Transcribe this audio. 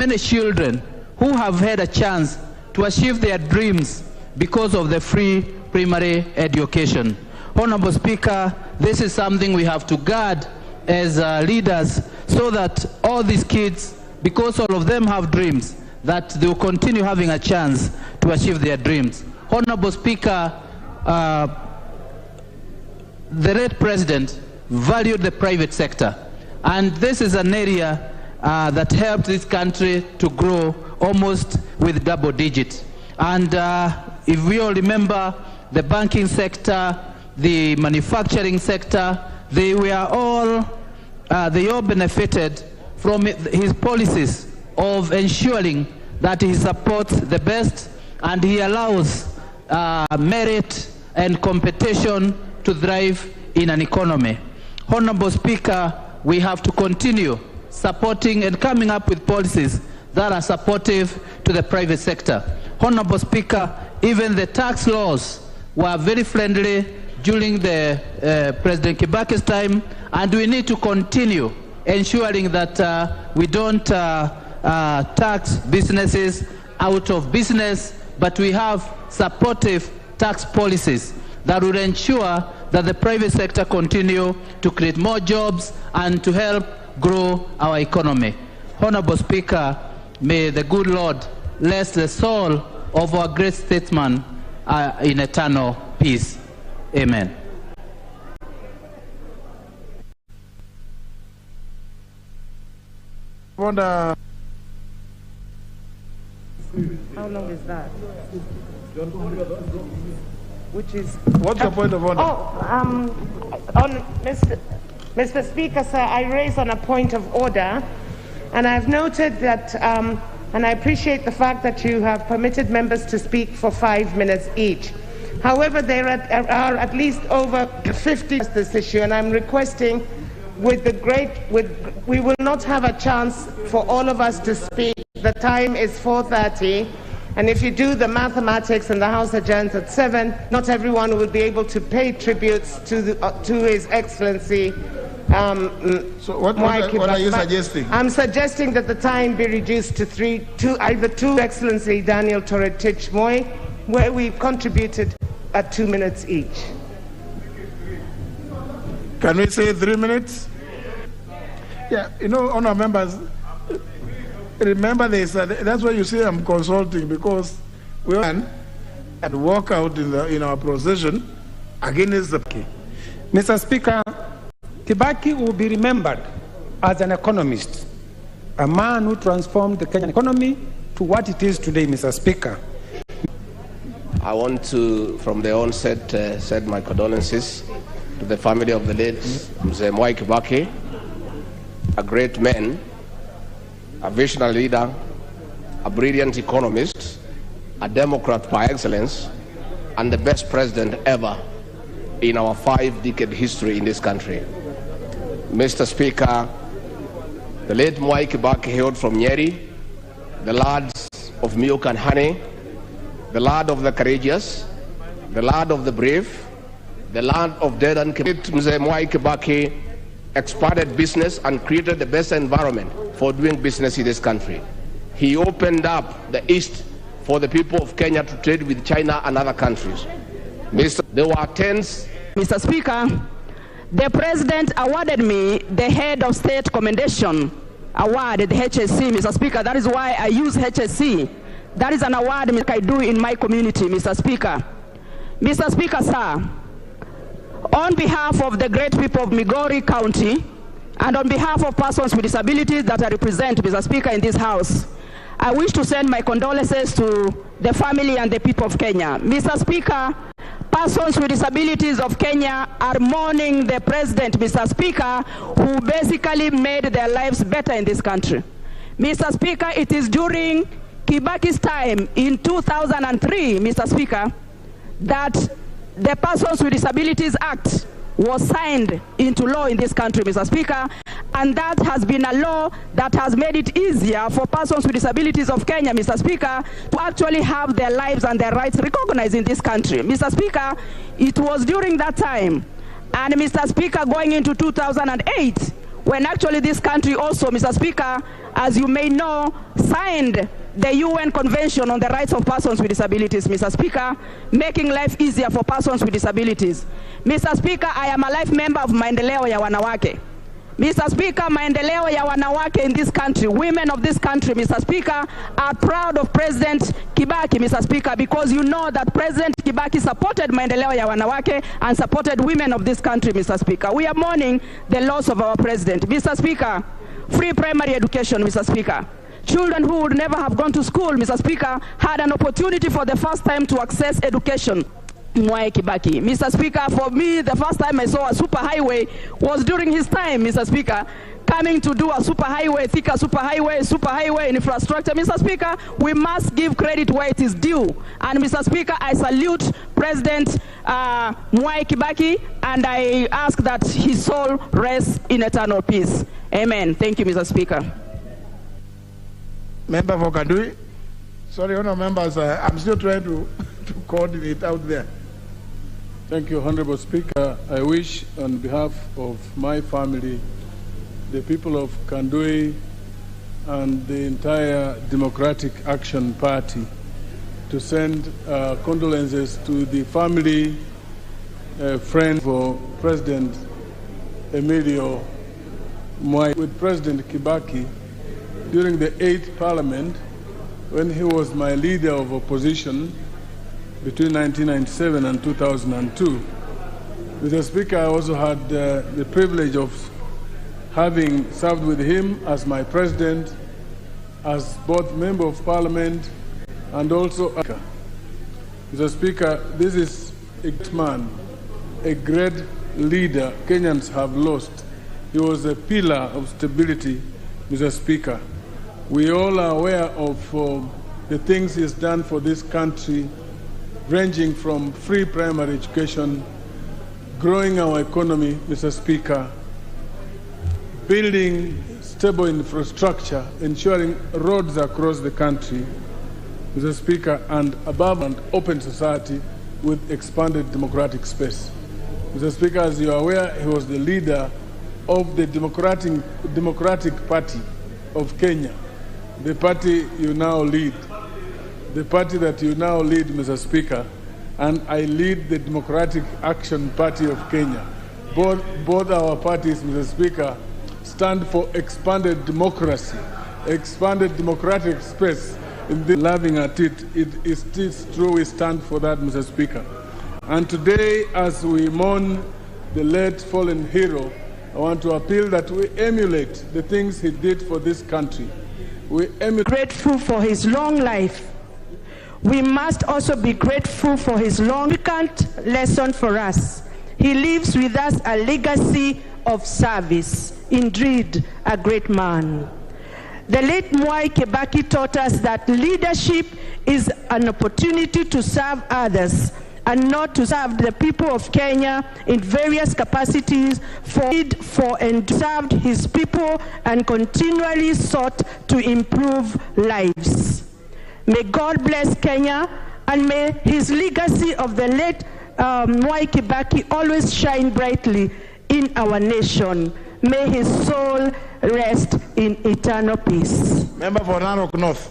many children who have had a chance to achieve their dreams because of the free primary education. Honorable Speaker, this is something we have to guard as leaders, so that all these kids, because all of them have dreams, that they will continue having a chance to achieve their dreams. Honorable Speaker, the late President valued the private sector, and this is an area that helped this country to grow almost with double digits. And if we all remember, the banking sector, the manufacturing sector, they all benefited from his policies of ensuring that he supports the best and he allows merit and competition to thrive in an economy. Honorable Speaker, we have to continue supporting and coming up with policies that are supportive to the private sector. Honorable Speaker, even the tax laws were very friendly during the President Kibaki's time, and we need to continue ensuring that we don't tax businesses out of business, but we have supportive tax policies that will ensure that the private sector continue to create more jobs and to help grow our economy. Honorable Speaker, may the good Lord bless the soul of our great statesman in eternal peace. Amen. How long is that? Which is... What's your point of order? Mr. Speaker, sir, I raise on a point of order, and I've noted that, and I appreciate the fact that you have permitted members to speak for 5 minutes each. However, there are at least over 50 this issue, and I'm requesting we will not have a chance for all of us to speak. The time is 4:30, and if you do the mathematics and the House adjourns at 7, not everyone will be able to pay tributes to His Excellency. So what are you suggesting? I'm suggesting that the time be reduced to either two Excellency Daniel Toroitich Moi, where we contributed at 2 minutes each. Can we say 3 minutes? Yeah, you know, honour members, remember this. That's why you see I'm consulting, because we can and walk out in our procession against the. Mr. Speaker, Kibaki will be remembered as an economist, a man who transformed the Kenyan economy to what it is today, Mr. Speaker. I want to, from the onset, send my condolences to the family of the late MWAI KIBAKI, a great man, a visionary leader, a brilliant economist, a Democrat by excellence, and the best president ever in our 5-decade history in this country. Mr. Speaker, the late MWAI KIBAKI hailed from Nyeri, the lads of milk and honey, the land of the courageous, the land of the brave, the land of dead and MWAI KIBAKI expanded business and created the best environment for doing business in this country. He opened up the East for the people of Kenya to trade with China and other countries. There were tens. Mr. Speaker, the President awarded me the Head of State Commendation Award, the HSC, Mr. Speaker. That is why I use HSC. That is an award I do in my community, Mr. Speaker. Mr. Speaker, sir, on behalf of the great people of Migori County and on behalf of persons with disabilities that I represent, Mr. Speaker, in this House, I wish to send my condolences to the family and the people of Kenya. Mr. Speaker, persons with disabilities of Kenya are mourning the President, Mr. Speaker, who basically made their lives better in this country. Mr. Speaker, it is during Kibaki's time in 2003, Mr. Speaker, that the Persons with Disabilities Act was signed into law in this country, Mr. Speaker, and that has been a law that has made it easier for persons with disabilities of Kenya, Mr. Speaker, to actually have their lives and their rights recognized in this country. Mr. Speaker, it was during that time, and Mr. Speaker, going into 2008, when actually this country also, Mr. Speaker, as you may know, signed the UN Convention on the Rights of Persons with Disabilities, Mr. Speaker, making life easier for persons with disabilities. Mr. Speaker, I am a life member of Maendeleo ya Wanawake. Mr. Speaker, maendeleo ya wanawake in this country, women of this country, Mr. Speaker, are proud of President Kibaki, Mr. Speaker, because you know that President Kibaki supported maendeleo ya wanawake and supported women of this country, Mr. Speaker. We are mourning the loss of our president. Mr. Speaker, free primary education, Mr. Speaker. Children who would never have gone to school, Mr. Speaker, had an opportunity for the first time to access education. MWAI KIBAKI. Mr. Speaker, for me, the first time I saw a superhighway was during his time, Mr. Speaker, coming to do a superhighway, thicker superhighway infrastructure. Mr. Speaker, we must give credit where it is due. And Mr. Speaker, I salute President MWAI KIBAKI, and I ask that his soul rests in eternal peace. Amen. Thank you, Mr. Speaker. Member for Kandui. Sorry, honourable members, I'm still trying to coordinate out there. Thank you, Honorable Speaker. I wish, on behalf of my family, the people of Kandui, and the entire Democratic Action Party, to send condolences to the family, friend for President Emilio MWAI, with President Kibaki during the 8th Parliament, when he was my leader of opposition between 1997 and 2002. Mr. Speaker, I also had the privilege of having served with him as my president, as both Member of Parliament and also Mr. Speaker, this is a great man, a great leader Kenyans have lost. He was a pillar of stability, Mr. Speaker. We all are aware of the things he's done for this country, ranging from free primary education, growing our economy, Mr. Speaker, building stable infrastructure, ensuring roads across the country, Mr. Speaker, and above and open society with expanded democratic space. Mr. Speaker, as you are aware, he was the leader of the Democratic Party of Kenya, the party you now lead. The party that you now lead, Mr. Speaker, and I lead the Democratic Action Party of Kenya. Both our parties, Mr. Speaker, stand for expanded democracy, expanded democratic space. In the laughing at it is true we stand for that, Mr. Speaker. And today, as we mourn the late fallen hero, I want to appeal that we emulate the things he did for this country. We emulate. Grateful for his long life. We must also be grateful for his significant lesson for us. He leaves with us a legacy of service. Indeed, a great man. The late MWAI KIBAKI taught us that leadership is an opportunity to serve others and not to serve the people of Kenya in various capacities, and served his people and continually sought to improve lives. May God bless Kenya, and may his legacy of the late MWAI KIBAKI always shine brightly in our nation. May his soul rest in eternal peace. Member for Narok North.